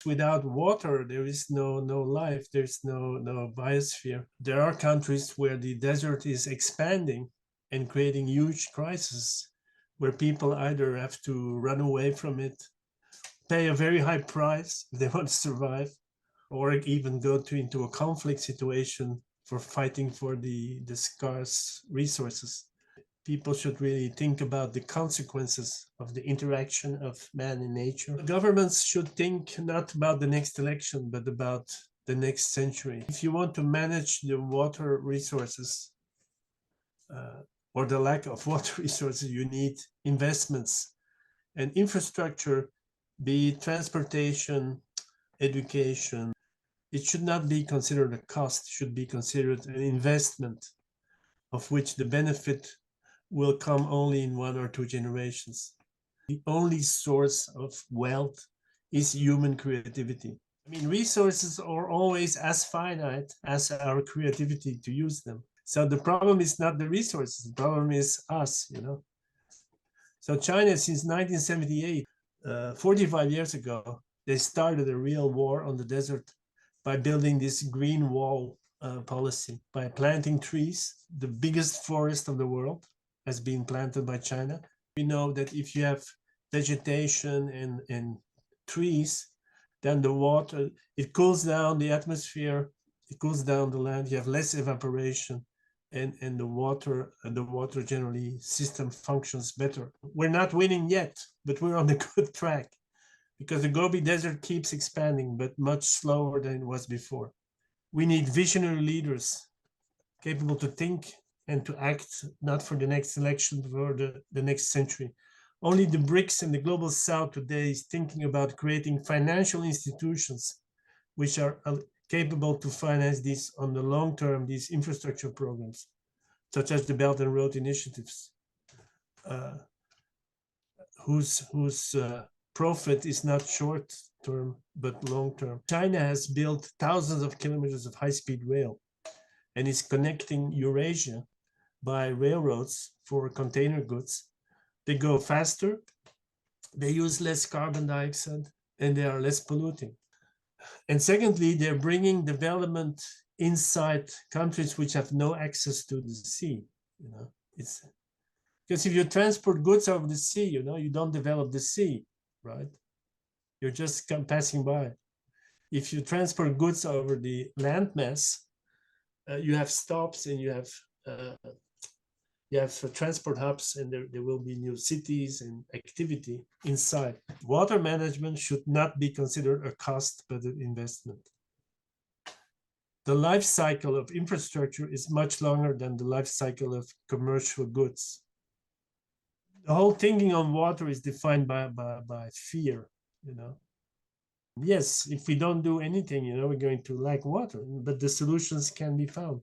without water, there is no life, there's no biosphere. There are countries where the desert is expanding and creating huge crises, where people either have to run away from it, pay a very high price if they want to survive, or even go into a conflict situation for fighting for the scarce resources. People should really think about the consequences of the interaction of man and nature. Governments should think not about the next election, but about the next century. If you want to manage the water resources, or the lack of water resources, you need investments and infrastructure, be it transportation, education. It should not be considered a cost, it should be considered an investment of which the benefit will come only in 1 or 2 generations. The only source of wealth is human creativity. I mean, resources are always as finite as our creativity to use them. So the problem is not the resources, the problem is us, you know. So China, since 1978, 45 years ago, they started a real war on the desert by building this green wall policy, by planting trees. The biggest forest of the world has been planted by China. We know that if you have vegetation and trees, then the water, it cools down the atmosphere, it cools down the land, you have less evaporation, and the water generally system functions better. We're not winning yet, but we're on the good track, because the Gobi Desert keeps expanding, but much slower than it was before. We need visionary leaders capable to think and to act, not for the next election, but for the next century. Only the BRICS and the Global South today is thinking about creating financial institutions which are capable to finance this on the long term, these infrastructure programs, such as the Belt and Road initiatives, whose profit is not short term, but long term. China has built thousands of kilometers of high-speed rail and is connecting Eurasia by railroads for container goods. They go faster, they use less carbon dioxide, and they are less polluting. And secondly, they're bringing development inside countries which have no access to the sea. You know, it's because if you transport goods over the sea, you know, you don't develop the sea, right? You're just passing by. If you transport goods over the landmass, you have stops and you have transport hubs, and there will be new cities and activity inside. Water management should not be considered a cost, but an investment. The life cycle of infrastructure is much longer than the life cycle of commercial goods. The whole thinking on water is defined by fear, you know. Yes, if we don't do anything, you know, we're going to lack water, but the solutions can be found.